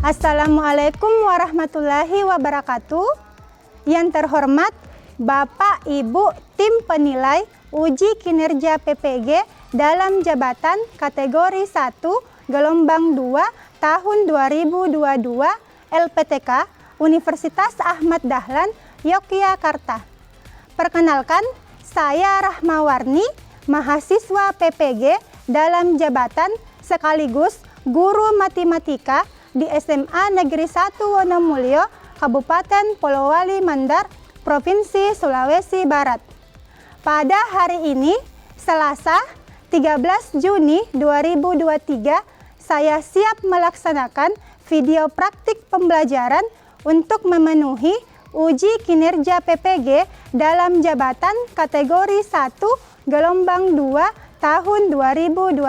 Assalamualaikum warahmatullahi wabarakatuh. Yang terhormat Bapak Ibu Tim Penilai Uji Kinerja PPG dalam jabatan kategori 1 gelombang 2 tahun 2022 LPTK Universitas Ahmad Dahlan Yogyakarta. Perkenalkan, saya Rahmawarni, mahasiswa PPG dalam jabatan sekaligus guru matematika di SMA Negeri 1 Wonomulyo, Kabupaten Polowali Mandar, Provinsi Sulawesi Barat. Pada hari ini, Selasa 13 Juni 2023, saya siap melaksanakan video praktik pembelajaran untuk memenuhi uji kinerja PPG dalam jabatan kategori 1 gelombang 2 tahun 2022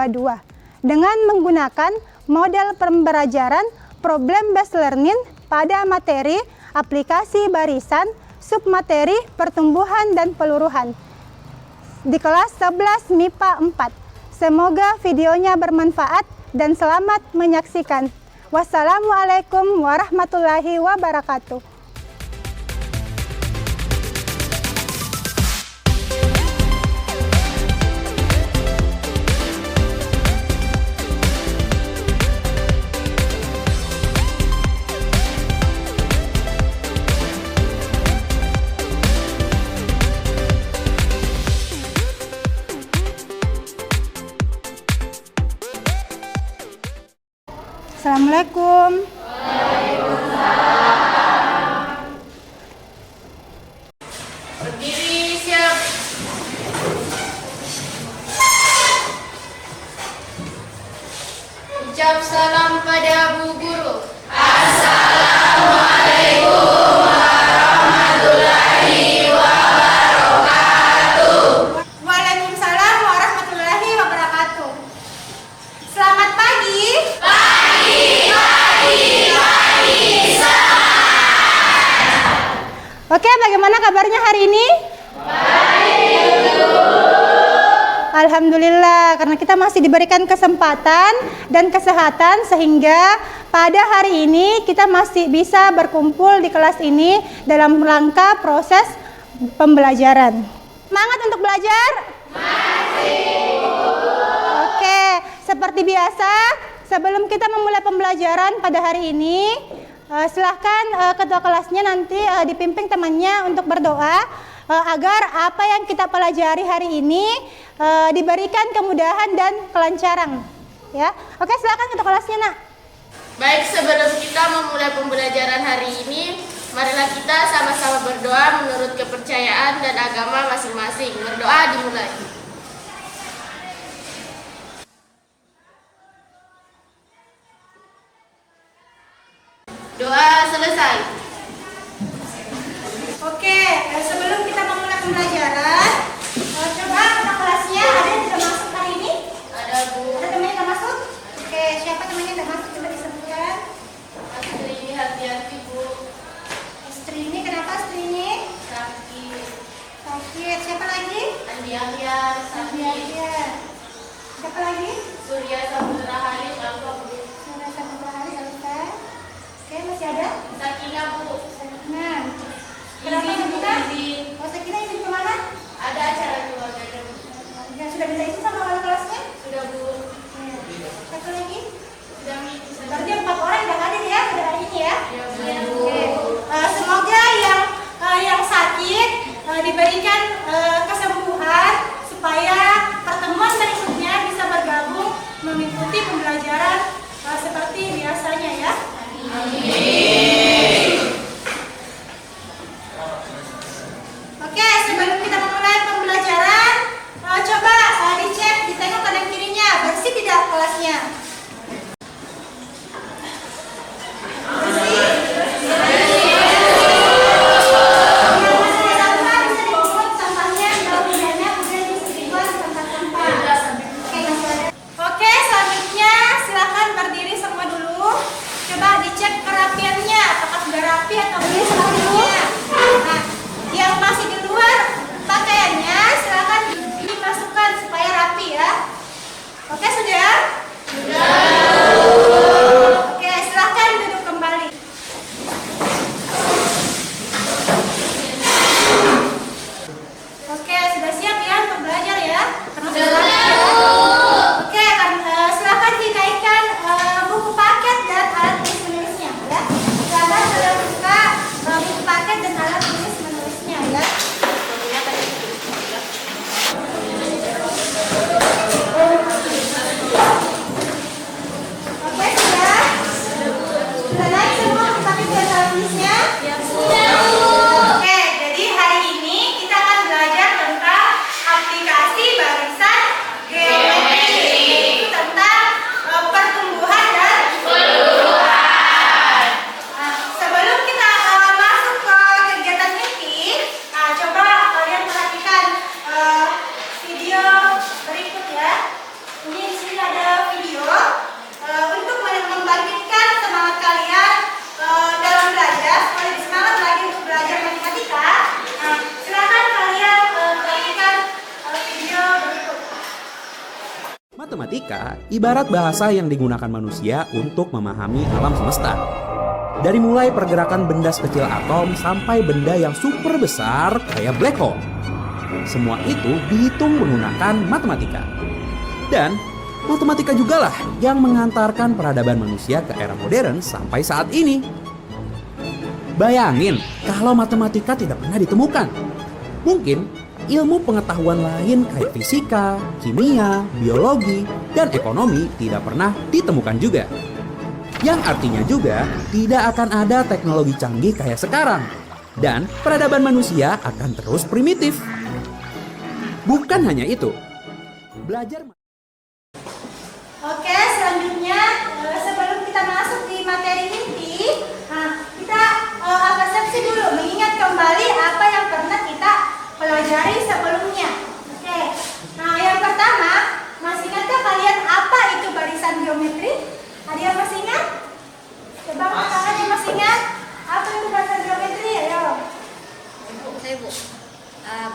dengan menggunakan model pembelajaran problem based learning pada materi aplikasi barisan submateri pertumbuhan dan peluruhan di kelas 11 MIPA 4. Semoga videonya bermanfaat dan selamat menyaksikan. Wassalamualaikum warahmatullahi wabarakatuh. Assalamualaikum. Waalaikumsalam. Berdiri, siap. Ucap salam pada Bu Guru. Assalamualaikum warahmatullahi wabarakatuh. Waalaikumsalam warahmatullahi wabarakatuh. Selamat pagi. Oke, bagaimana kabarnya hari ini? Baik. Alhamdulillah, karena kita masih diberikan kesempatan dan kesehatan sehingga pada hari ini kita masih bisa berkumpul di kelas ini dalam rangka proses pembelajaran. Semangat untuk belajar? Masih. Oke, seperti biasa, sebelum kita memulai pembelajaran pada hari ini, silahkan ketua kelasnya nanti dipimpin temannya untuk berdoa agar apa yang kita pelajari hari ini diberikan kemudahan dan kelancaran. Ya, oke, silahkan ketua kelasnya, Nak. Baik, sebelum kita memulai pembelajaran hari ini, marilah kita sama-sama berdoa menurut kepercayaan dan agama masing-masing. Berdoa dimulai. Doa selesai. Oke, sebelum kita memulai pembelajaran, coba ketua kelasnya ada yang sudah masuk hari ini? Ada Bu. Ada temannya yang masuk? Oke, siapa temannya yang masuk? Coba disebutkan. Astri ini hati-hati Bu. Istri ini, kenapa istri ini? Sakit. Sakit. Siapa lagi? Andi Ahya sakit. Iya. Siapa lagi? Surya Saputra Haris Alfa Bu. Sudah sampai hari Elsa. Oke, masih ada? Sakinah Bu. Nah, kenapa Izin Bu, kita? izin. Oh, kita izin kemana? Ada acara keluarga Bu. Ya, sudah minta izin sama wali kelasnya? Sudah Bu. Ya. Satu lagi? Sudah minggu. Berarti 4 orang yang hadir ya, pada hari ini ya? Ya Bu. Oke. Semoga yang sakit diberikan kesembuhan supaya pertemuan berikutnya bisa bergabung mengikuti pembelajaran seperti biasanya ya. Oke, sebelum kita memulai pembelajaran, coba dicek, ditengok kanan kirinya, bersih tidak kelasnya? Oke, selanjutnya silakan berdiri semua dulu. Coba dicek kerapiannya. Sudah naik semua tapi sudah tulisnya? Ya, Bu. Oke, jadi hari ini kita akan belajar tentang aplikasi barisan geometri, yaitu tentang pertumbuhan dan penurunan. Nah, sebelum kita masuk ke kegiatan inti, coba kalian perhatikan video berikut ya. Ini di sini ada video untuk membangkitkan semangat kalian dalam belajar, supaya lebih semangat lagi untuk belajar matematika. Nah, silakan kalian perhatikan video berikut. Matematika ibarat bahasa yang digunakan manusia untuk memahami alam semesta. Dari mulai pergerakan benda sekecil atom sampai benda yang super besar kayak black hole. Semua itu dihitung menggunakan matematika. Dan matematika jugalah yang mengantarkan peradaban manusia ke era modern sampai saat ini. Bayangin kalau matematika tidak pernah ditemukan. Mungkin ilmu pengetahuan lain kayak fisika, kimia, biologi, dan ekonomi tidak pernah ditemukan juga. Yang artinya juga tidak akan ada teknologi canggih kayak sekarang. Dan peradaban manusia akan terus primitif. Bukan hanya itu. Belajar Oke, selanjutnya sebelum kita masuk di materi inti, kita persepsi dulu, mengingat kembali apa yang pernah kita pelajari sebelumnya. Oke, nah yang pertama, masih ingatkah kalian apa itu barisan geometri? Ada yang masih ingat? Coba angkat tangan yang masih ingat. Apa itu barisan geometri? Ayo. Saya Bu.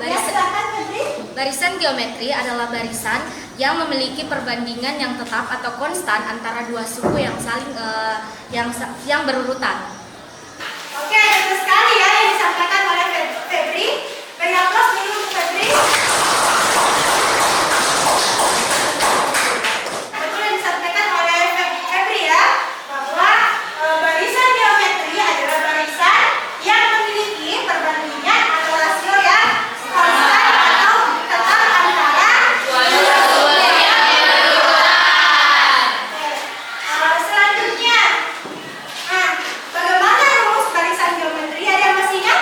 Ya, silakan Febri. Barisan geometri adalah barisan yang memiliki perbandingan yang tetap atau konstan antara dua suku yang saling yang berurutan. Oke, betul sekali ya yang disampaikan oleh Febri. Beri aplaus dulu untuk Febri. Betul yang disampaikan oleh Febri ya, bahwa barisan geometri adalah barisan yang memiliki perbandingan atau rasio yang konstan atau tetap antara dua suku yang berurutan. Selanjutnya, bagaimana rumus barisan geometri? Ada yang masih ingat?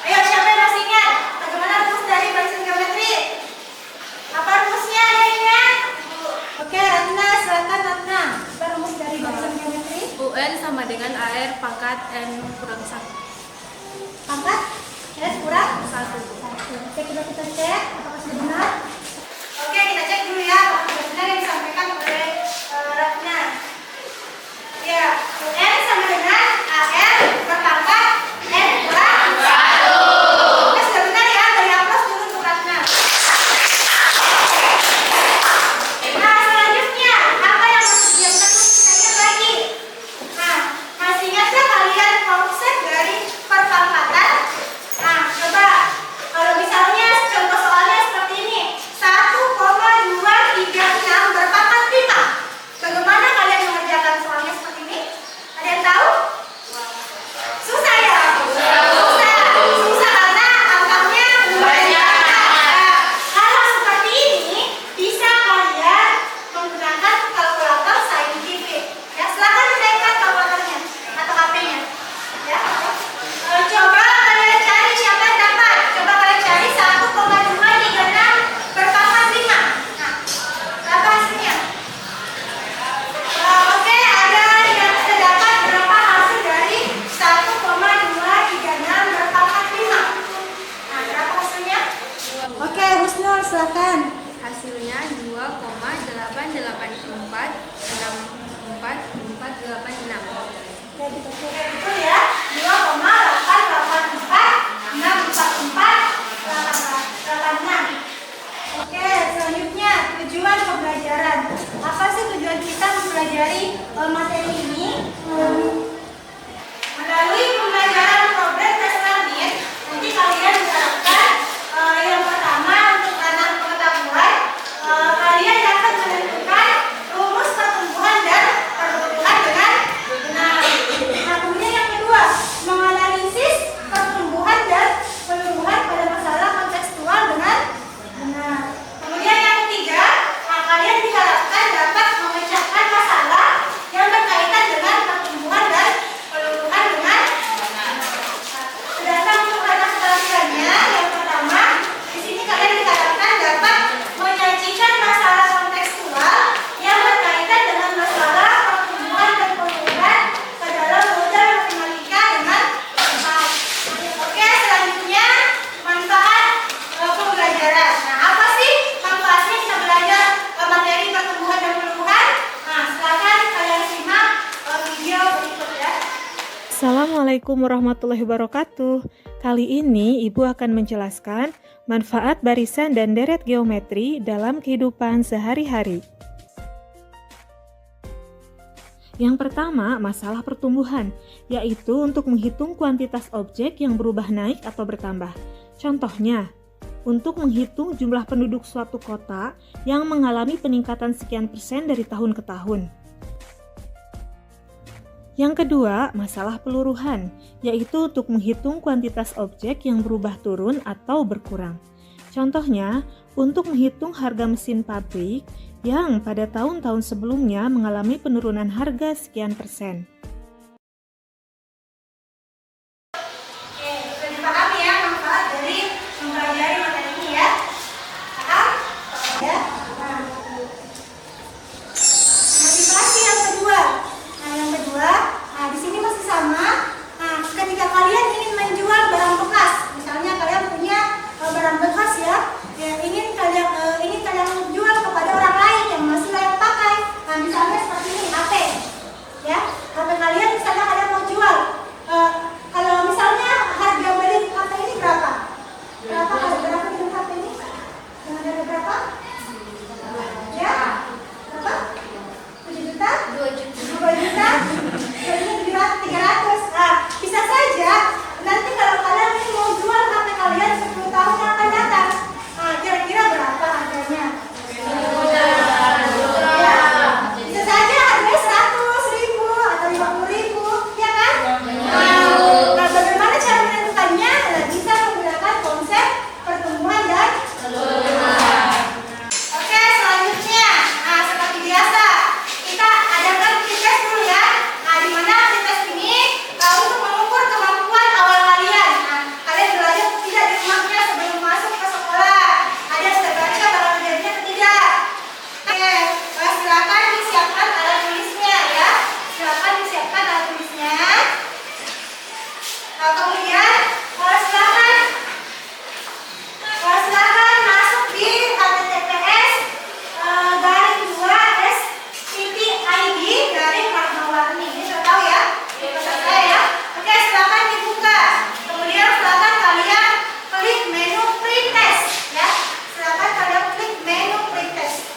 Ayo, siapa yang masih ingat? Bagaimana rumus dari barisan geometri? Apa rumusnya? Ada yang ingat? Oke, Ratna, silakan Ratna. Apa rumus dari barisan geometri? UN sama dengan AR pangkat N kurang 1. Pangkat S kurang 1. Oke, coba kita cek apakah sudah benar. Oke, kita cek dulu ya apakah sudah benar yang disampaikan oleh Ratna. Ya, UN sama dengan AR berpangkat N kurang 1. Oke, sudah benar ya. Beri aplaus dulu untuk Ratna. Nah, selanjutnya apa yang masih diam terus kita lihat lagi. Nah, masih ingatkah kalian konsep dari perpangkatan? Nah, coba kalau misalnya contoh soalnya seperti ini, 1,236 berpangkat 5. Bagaimana kalian mengerjakan soalnya seperti ini? Ada yang tahu? Susah ya? Susah karena angkanya banyak. Nah, kalau seperti ini bisa kalian menggunakan kalkulator saintifik. Ya, silakan dinaikkan kalkulatornya atau HP-nya. Ya. Coba kalian cari siapa yang dapat. Coba kalian cari 1,236 berpangkat 5. Nah, berapa hasilnya? Oke, ada yang sudah dapat berapa hasil dari 1,236 berpangkat 5? Nah, berapa hasilnya? Oke, Husnul, silakan. Hasilnya 2,8846486. Oke, betul ya. 2,8846486. Oke, selanjutnya tujuan pembelajaran. Apa sih tujuan kita mempelajari materi ini? Melalui pembelajaran problem tes langit, nanti kalian diharapkan yang pertama untuk anak pengetahuan, kalian dapat menentukan rumus pertumbuhan dan pertumbuhan dengan benar. Nah, kemudian yang kedua, menganalisis pertumbuhan dan penurunan pada masalah kontekstual dengan benar. Kemudian yang ketiga, kalian diharapkan dapat memecahkan masalah yang berkaitan dengan Assalamualaikum warahmatullahi wabarakatuh. Kali ini Ibu akan menjelaskan manfaat barisan dan deret geometri dalam kehidupan sehari-hari. Yang pertama, masalah pertumbuhan, yaitu untuk menghitung kuantitas objek yang berubah naik atau bertambah. Contohnya, untuk menghitung jumlah penduduk suatu kota yang mengalami peningkatan sekian persen dari tahun ke tahun. Yang kedua, masalah peluruhan, yaitu untuk menghitung kuantitas objek yang berubah turun atau berkurang. Contohnya, untuk menghitung harga mesin pabrik yang pada tahun-tahun sebelumnya mengalami penurunan harga sekian persen. Oke, sudah dipahami ya manfaat dari mempelajari materi ini ya? Paham? Ya? Nah, motivasi yang kedua. Di sini masih sama. Nah, ketika kalian ingin menjual barang bekas, misalnya kalian punya barang bekas ya, ingin kalian jual kepada orang lain yang masih layak pakai. Nah, misalnya seperti ini HP, ya, HP kalian misalnya kalian mau jual. Kalau misalnya harga beli HP ini berapa? Berapa beli HP ini? Dengan harga berapa? Ya, berapa? 7 juta? 2 juta? Jadi 300. Nah, bisa saja nanti kalau kalian ini mau jual HP kalian 10 tahun yang akan datang. Nah, kira-kira berapa harganya? Ya, bisa saja harganya 100.000 atau 50.000, ya kan? Nah, bagaimana cara menentukannya? Nah, bisa menggunakan konsep pertumbuhan dan peluruhan. Oke, selanjutnya, nah seperti biasa kita adakan tes dulu ya. Nah, di mana tes ini untuk mengukur kemampuan awal kalian. Nah, kalian belajar tidak di rumahnya sebelum masuk ke sekolah. Ada sudah baca barang kerjanya atau tidak? Oke, silakan disiapkan alat tulisnya ya. Silakan disiapkan alat tulisnya. Nah, kemudian silakan masuk di https://2s.id/warna-warni. Ini sudah tahu ya? Ini pesan saya ya. Oke, silakan dibuka. Kemudian silakan kalian klik menu pretest ya. Silakan kalian klik menu pretest.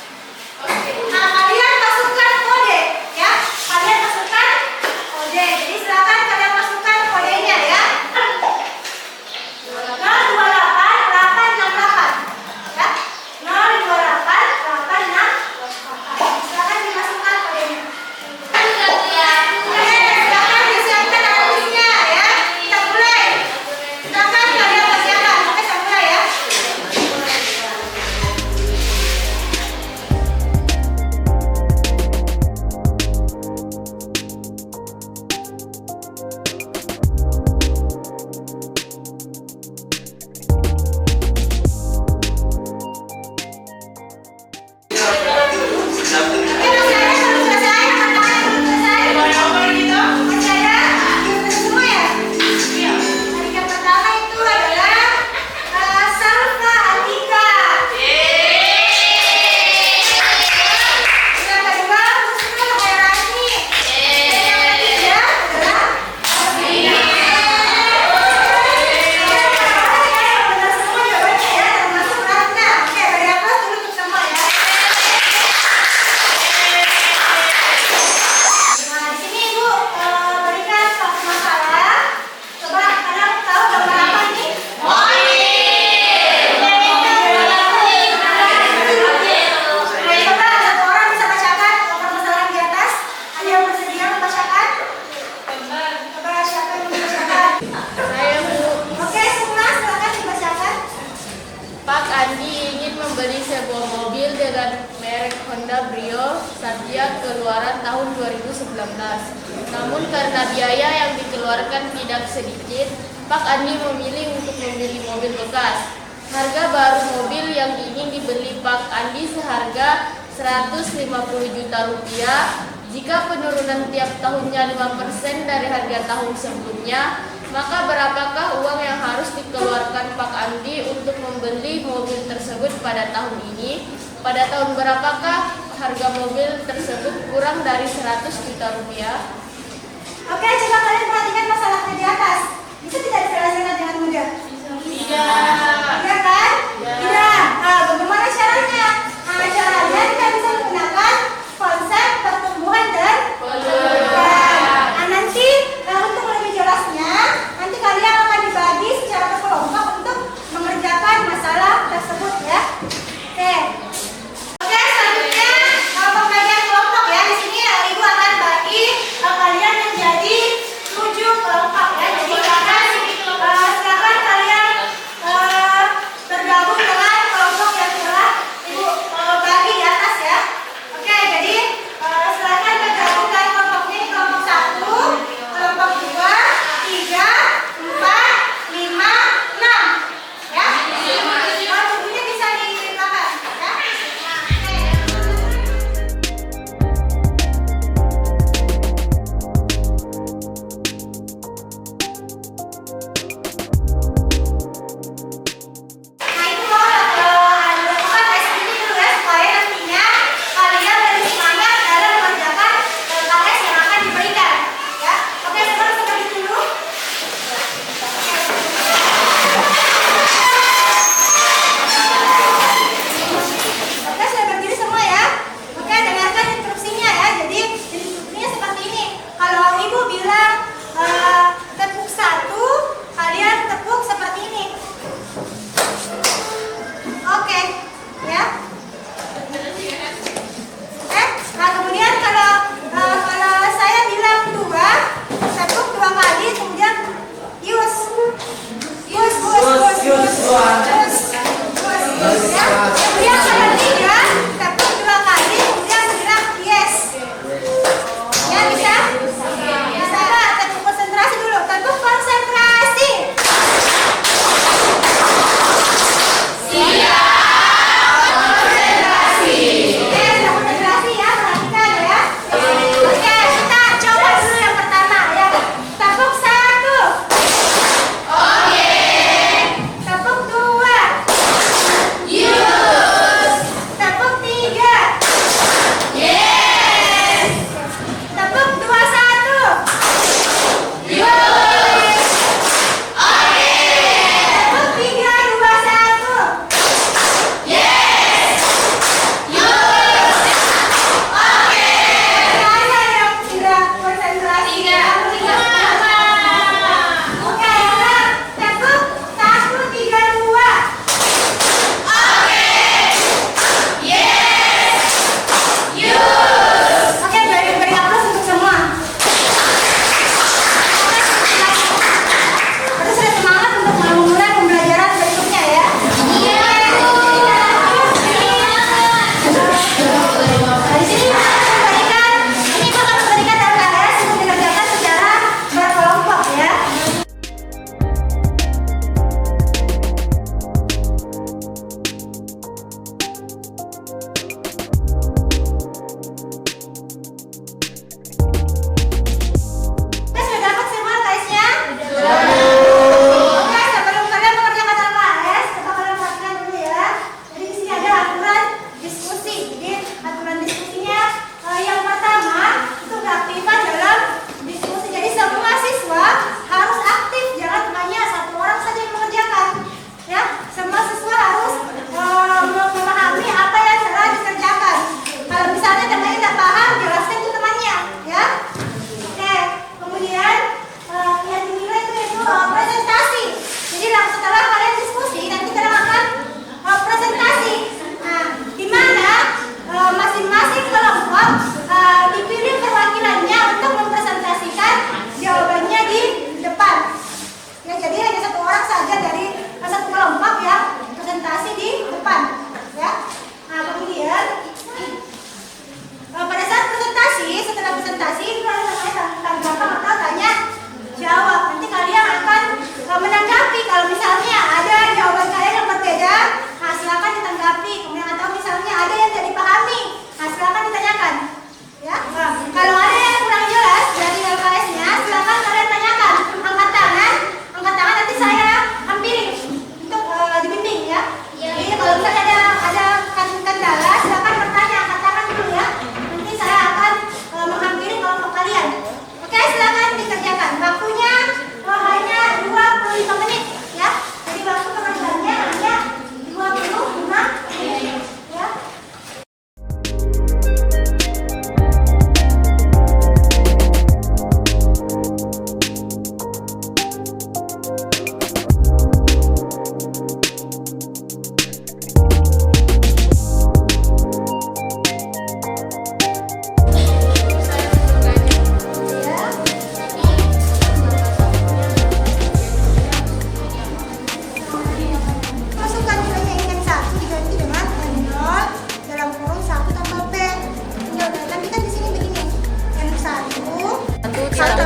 Nah, kalian masukkan kode ya. Kalian masukkan kode. Jadi silakan kalian masukkan kodenya ya. 028868 ya. 028868. Silakan dimasukkan kodenya. Silakan disiapkan alat tulisnya ya. Kita mulai. Silakan kalian persiapkan. Oke, saya mulai ya. Nah, di sini Ibu berikan satu masalah. Coba kalian tahu gambar apa ini? Coba satu orang bisa bacakan permasalahan di atas. Ada yang bersedia membacakan? Coba siapa yang membacakan? Saya Bu. Oke, semua silakan dibacakan. Pak Andi ingin membeli sebuah mobil dengan merek Honda Brio Satya keluaran tahun 2019. Namun karena biaya yang dikeluarkan tidak sedikit, Pak Andi memilih untuk membeli mobil bekas. Harga baru mobil yang ingin dibeli Pak Andi seharga 150 juta rupiah. Jika penurunan tiap tahunnya 5% dari harga tahun sebelumnya, maka berapakah uang yang harus dikeluarkan Pak Andi untuk membeli mobil tersebut pada tahun ini? Pada tahun berapakah harga mobil tersebut kurang dari 100 juta rupiah? Oke, coba kalian perhatikan masalah ada di atas. Bisa tidak diselesaikan dengan mudah? Iya kan? Tidak. Nah, bagaimana caranya? Nah, caranya kita bisa menggunakan konsep pertumbuhan dan peluruhan. Nah, nanti untuk lebih jelasnya, nanti kalian akan dibagi secara berkelompok untuk mengerjakan masalah tersebut ya. Oke. Oke, selanjutnya pembagian kelompok ya. Di sini Ibu akan bagi kalian menjadi 7 kelompok ya. Jadi silakan kalian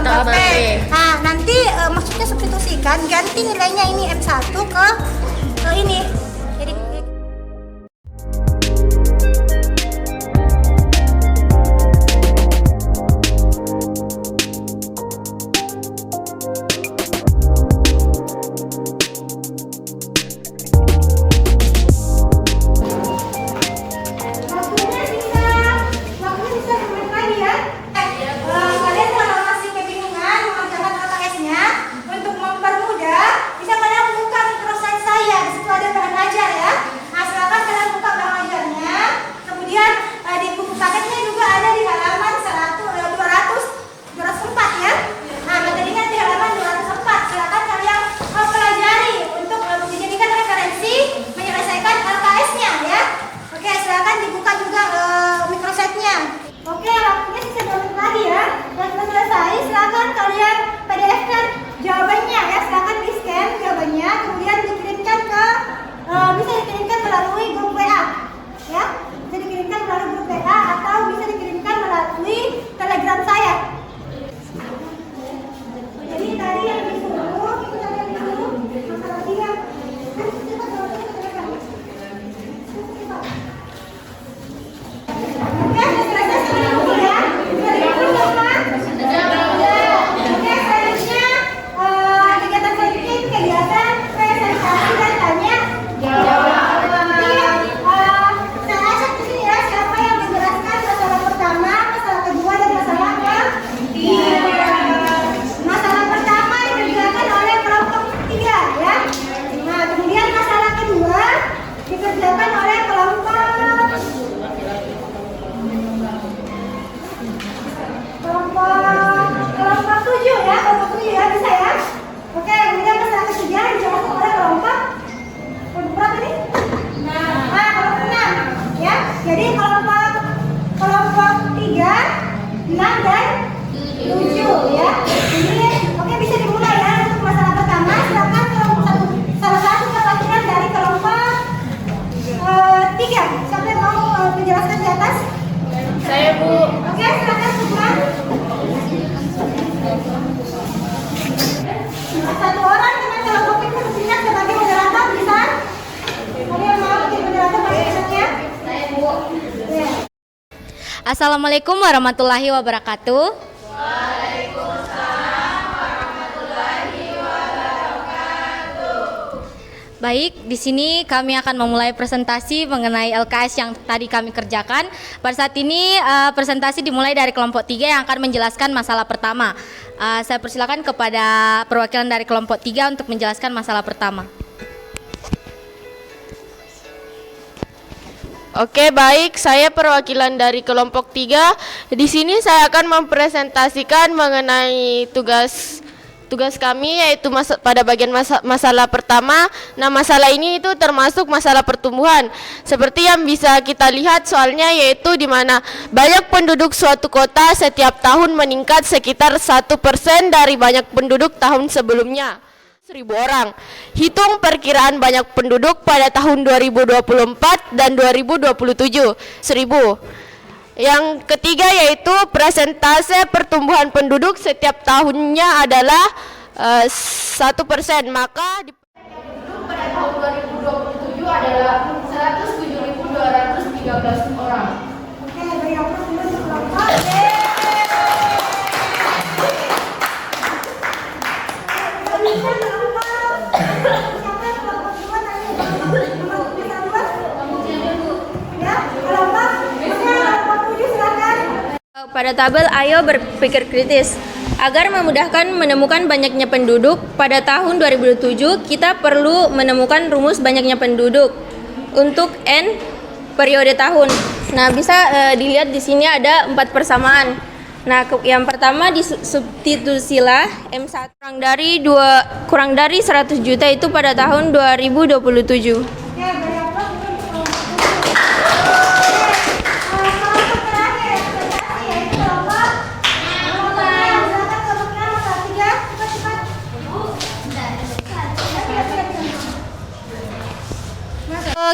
Atau B. Nah, nanti maksudnya substitusikan, ganti nilainya ini F1 ke ini. Jadi waktunya bisa dibuat lagi ya. Kalian kalau masih kebingungan mengerjakan LKS-nya, untuk mempermudah bisa kalian buka microsite saya. Di situ ada bahan ajar ya. Nah, silakan kalian buka bahan ajarnya. Kemudian di buku paketnya juga ada di halaman 204 ya. Nah, materinya di halaman 204. Silakan kalian pelajari untuk dijadikan referensi menyelesaikan LKS-nya ya. Oke, silakan dibuka juga microsite-nya. Oke, waktunya sisa 2 menit lagi ya. Dan sudah selesai, silakan kalian PDF-kan jawabannya ya. Silakan di-scan jawabannya, kemudian dikirimkan ke bisa dikirimkan melalui grup WA ya. Bisa dikirimkan melalui grup WA atau bisa dikirimkan melalui Telegram saya. Jadi tadi yang disuruh itu kalian disuruh masalah dia. Cepat jawabnya ke Telegram. Cepat. Oke, sudah selesai semuanya buku ya. Sudah dikumpul semua? Oke, selanjutnya kegiatan selanjutnya itu kegiatan presentasi dan tanya jawab. Jadi saya ajak di sini ya, siapa yang menjelaskan masalah pertama, masalah kedua dan masalah ketiga. Masalah pertama dikerjakan oleh kelompok 3 ya. Nah, kemudian masalah kedua dikerjakan oleh kelompok 7 ya, kelompok 7 ya, bisa ya. Oke, kemudian masalah ketiga dijelaskan oleh kelompok berapa nih? Nah, kelompok 6 ya. Jadi kelompok 3, 6 dan 7 ya. Jadi oke, bisa dimulai ya untuk masalah pertama. Silakan kelompok salah satu perwakilan dari kelompok 3. Siapa yang mau menjelaskan di atas? Saya, Bu. Oke, silakan semua. Satu orang dengan kelompok itu bertindak sebagai moderator bisa? Ada yang mau jadi moderator masing-masingnya? Saya, Bu. Ya. Assalamualaikum warahmatullahi wabarakatuh. Baik, di sini kami akan memulai presentasi mengenai LKS yang tadi kami kerjakan. Pada saat ini presentasi dimulai dari kelompok 3 yang akan menjelaskan masalah pertama. Saya persilakan kepada perwakilan dari kelompok 3 untuk menjelaskan masalah pertama. Oke, baik. Saya perwakilan dari kelompok 3. Di sini saya akan mempresentasikan mengenai tugas kami, yaitu pada bagian masalah pertama. Nah, masalah ini itu termasuk masalah pertumbuhan. Seperti yang bisa kita lihat soalnya, yaitu di mana banyak penduduk suatu kota setiap tahun meningkat sekitar 1% dari banyak penduduk tahun sebelumnya. 1.000 orang. Hitung perkiraan banyak penduduk pada tahun 2024 dan 2027, 1.000. Yang ketiga yaitu persentase pertumbuhan penduduk setiap tahunnya adalah 1%. Maka pada tahun 2027 adalah 107.213 orang. Oke, beri aplaus dulu untuk kelompok. Pada tabel ayo berpikir kritis. Agar memudahkan menemukan banyaknya penduduk, pada tahun 2007 kita perlu menemukan rumus banyaknya penduduk untuk N periode tahun. Nah, bisa dilihat di sini ada 4 persamaan. Nah, yang pertama disubstitusilah M1 kurang dari 100 juta itu pada tahun 2027.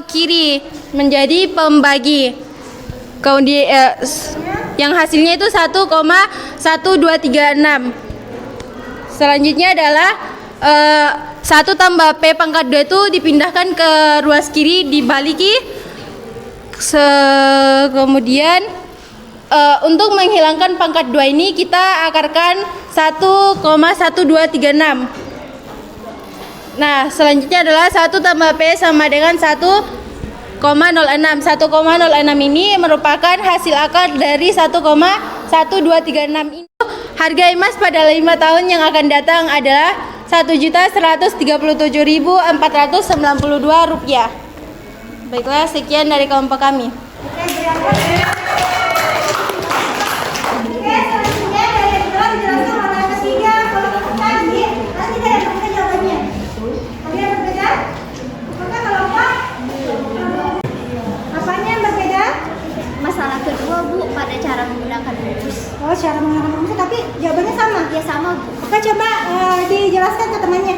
Kiri menjadi pembagi yang hasilnya itu 1,1236. selanjutnya adalah 1 tambah P pangkat 2 itu dipindahkan ke ruas kiri dibalik. Kemudian untuk menghilangkan pangkat 2 ini kita akarkan 1,1236. Nah, selanjutnya adalah 1 tambah P sama dengan 1,06. 1,06 ini merupakan hasil akar dari 1,1236 ini. Harga emas pada 5 tahun yang akan datang adalah Rp1.137.492. Baiklah, sekian dari kelompok kami. Selanjutnya dari yang telah dijelaskan pada ketiga kelompok tadi, nanti tidak berbeda jawabannya. Ada yang berbeda? Maka kelompok apanya yang berbeda? Masalah kedua Bu, pada cara menggunakan rumus. Oh, cara menggunakan rumus, tapi jawabannya sama. Ya sama Bu. Oke, coba dijelaskan ke temannya.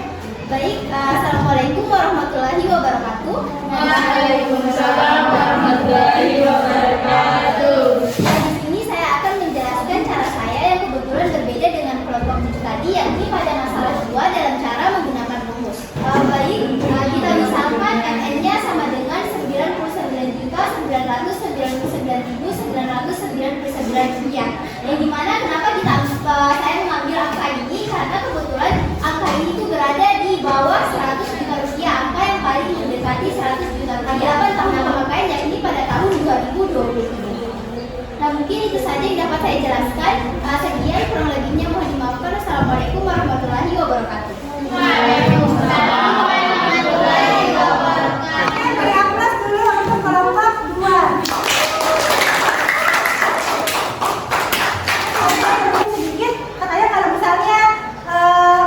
Baik, Assalamualaikum warahmatullahi wabarakatuh. Waalaikumsalam warahmatullahi wabarakatuh. Nah, di sini saya akan menjelaskan cara saya yang kebetulan berbeda dengan kelompok 7 tadi, yakni pada masalah kedua dalam cara menggunakan rumus. Baik, kita misalkan MN-nya sama dengan 99.999.999 rupiah. Yang dimana kenapa saya mengambil angka ini, karena kebetulan angka ini itu berada di bawah 100 juta rupiah, angka yang paling mendekati 100 juta rupiah pada pemakaian, yakni pada tahun 2023. Nah, mungkin itu saja yang dapat saya jelaskan. Sekian, kurang lebihnya mohon dimaafkan. Assalamualaikum warahmatullahi wabarakatuh. Waalaikumsalam warahmatullahi wabarakatuh. Beri aplaus dulu untuk kelompok 2. Sedikit, katanya kalau misalnya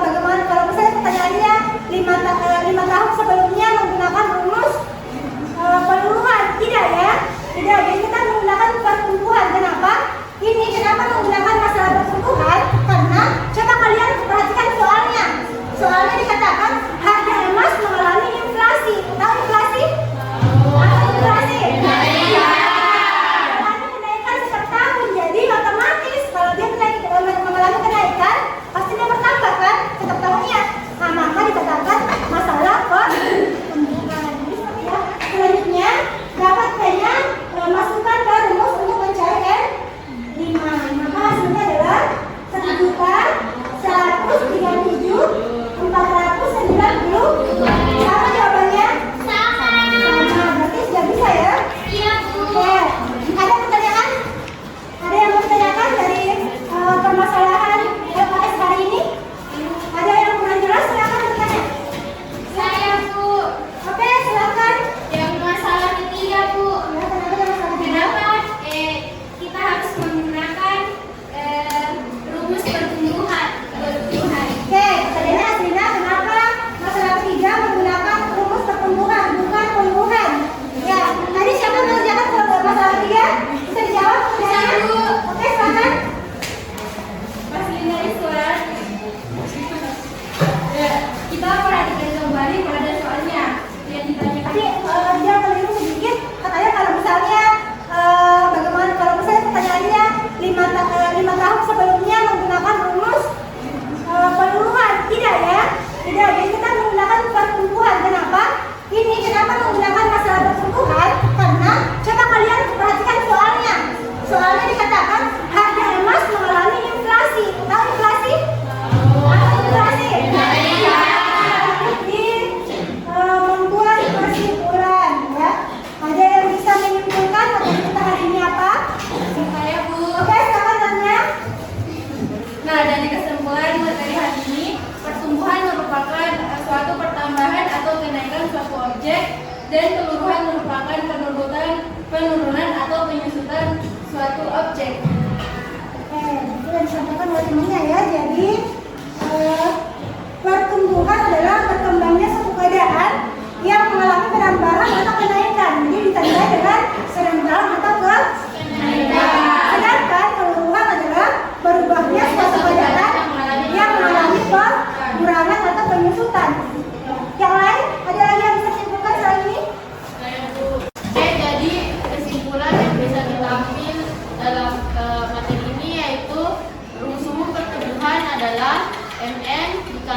bagaimana kalau misalnya pertanyaannya 5 tahun sebelumnya menggunakan rumus pertumbuhan, tidak ya? Tidak, jadi kita menggunakan pertumbuhan. Kenapa? Ini kenapa menggunakan masalah pertumbuhan? Karena coba kalian perhatikan soalnya. Soalnya dikatakan harga emas mengalami inflasi. Tahu inflasi? Apa inflasi? Mengalami kenaikan setiap tahun. Jadi otomatis kalau dia mengalami kenaikan, pasti dia bertambah kan setiap tahunnya. Nah, maka dikatakan masalah pertumbuhan. Jadi seperti ya. Selanjutnya dapat P-nya masukkan ke rumus untuk mencari N5. Maka hasilnya adalah 1.137.490. Sama jawabannya? Sama. Berarti sudah bisa ya? Iya Bu. Oke. Ada pertanyaan? Ada yang bertanyakan dari permasalahan LKS hari ini? Ada yang kurang jelas? Silakan bertanya. Saya Bu. Oke, silakan. Yang masalah ketiga Bu. Ya, kenapa ada masalah ini? Kenapa kita harus menggunakan rumus pertumbuhan? Oke, pertanyaannya Asrina, kenapa masalah ketiga menggunakan rumus pertumbuhan bukan pembuhan? Ya, tadi siapa mengerjakan masalah ketiga? Bisa dijawab pertanyaannya? Bisa, Bu. Oke, silakan. Pas dari suara kita perhatikan kembali pada soalnya yang ditanyakan. Tapi dia keliru sedikit. Katanya kalau misalnya bagaimana kalau misalnya pertanyaannya 5 tahun sebelumnya menggunakan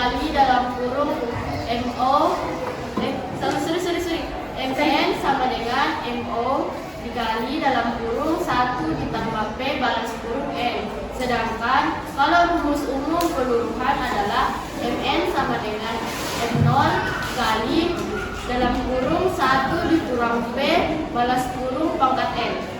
dikali dalam kurung MN sama dengan MO dikali dalam kurung 1 ditambah P balas kurung N. Sedangkan kalau rumus umum peluruhan adalah MN sama dengan M0 kali dalam kurung 1 dikurang P balas kurung pangkat N.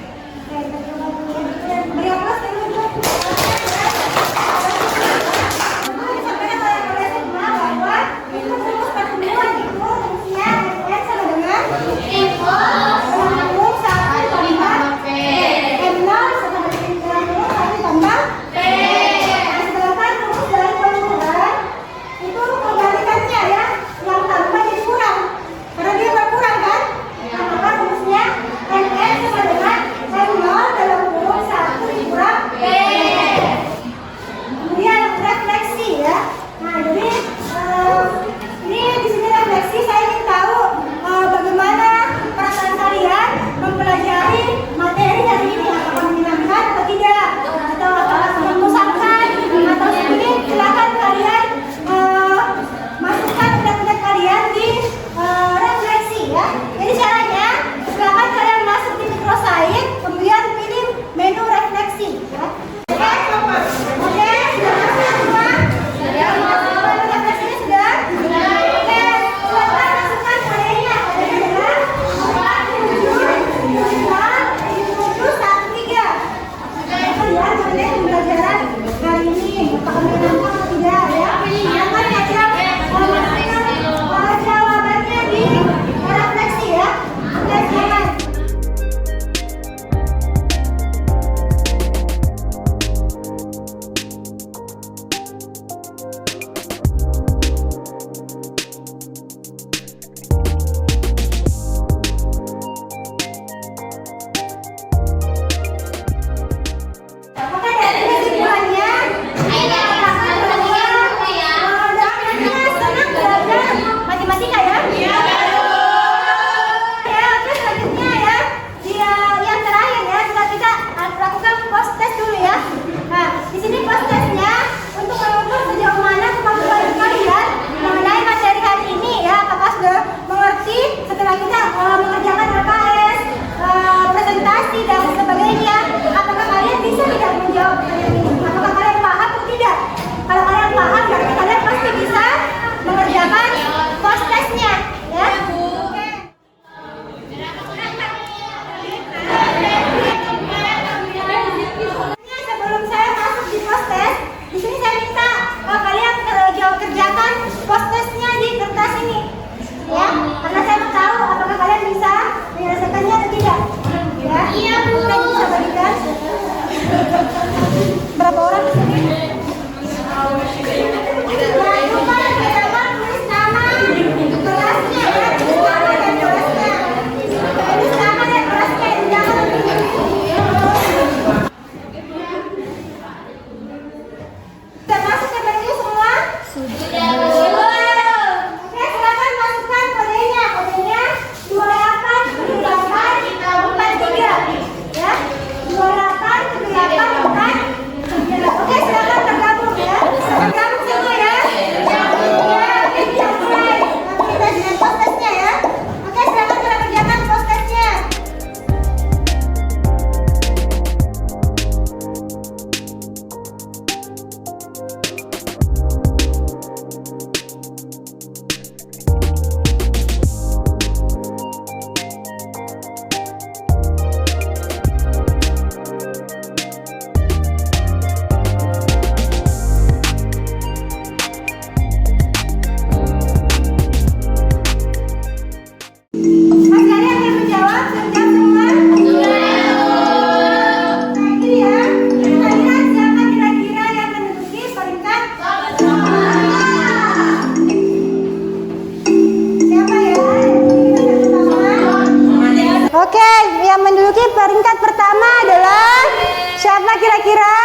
peringkat pertama adalah siapa kira-kira?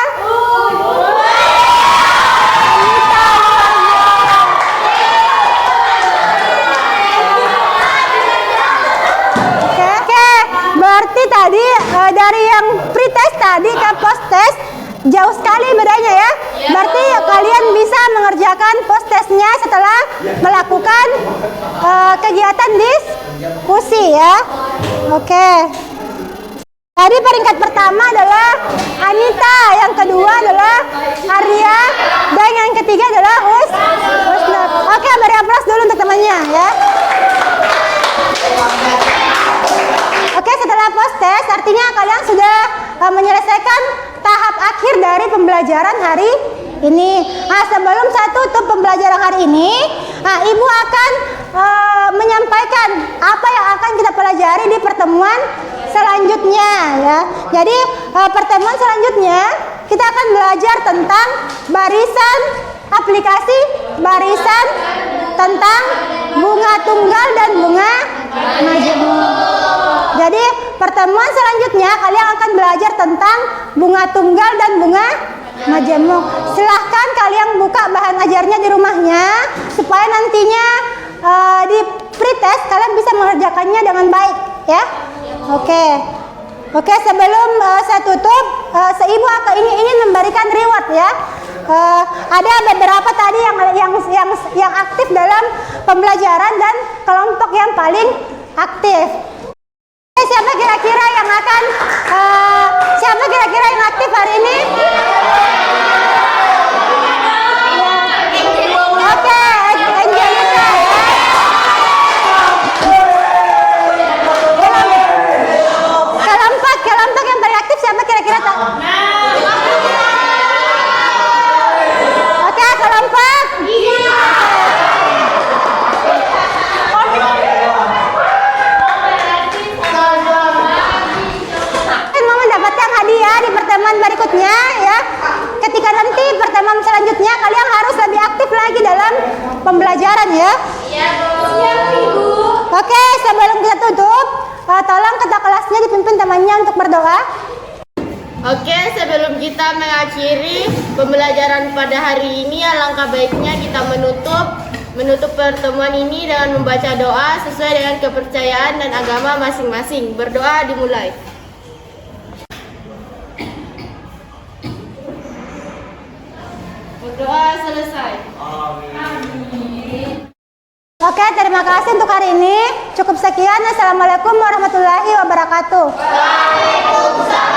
Oke, berarti tadi dari yang pretest tadi ke post test jauh sekali bedanya ya. Berarti kalian bisa mengerjakan post testnya kegiatan diskusi ya. Oke. Tadi peringkat pertama adalah Anita, yang kedua adalah Arya, dan yang ketiga adalah Husnul. Oke, beri aplaus dulu untuk temannya ya. Oke, setelah post test artinya kalian sudah menyelesaikan tahap akhir dari pembelajaran hari ini. Nah, sebelum saya tutup pembelajaran hari ini, Ibu akan menyampaikan apa yang akan kita pelajari di pertemuan selanjutnya ya. Jadi pertemuan selanjutnya kita akan belajar tentang barisan, aplikasi barisan, tentang bunga tunggal dan bunga majemuk. Jadi pertemuan selanjutnya kalian akan belajar tentang bunga tunggal dan bunga majemuk. Silahkan kalian buka bahan ajarnya di rumahnya supaya nantinya di pretest kalian bisa mengerjakannya dengan baik ya. Oke, sebelum saya tutup, Ibu ingin memberikan reward ya. Ada beberapa tadi yang aktif dalam pembelajaran dan kelompok yang paling aktif. Siapa kira-kira yang aktif hari ini? Oke, Angelina ya. Kelompok yang paling aktif siapa kira-kira? Oke, kelompok. Mau mendapatkan hadiah di pertemuan berikutnya ya. Ketika nanti pertemuan selanjutnya kalian harus lebih aktif lagi dalam pembelajaran ya. Iya, Bu. Oke, sebelum kita tutup, tolong ketua kelasnya dipimpin temannya untuk berdoa. Oke, sebelum kita mengakhiri pembelajaran pada hari ini, alangkah baiknya kita menutup pertemuan ini dengan membaca doa sesuai dengan kepercayaan dan agama masing-masing. Berdoa dimulai. Berdoa selesai. Oke, terima kasih untuk hari ini. Cukup sekian. Assalamualaikum warahmatullahi wabarakatuh. Waalaikumsalam.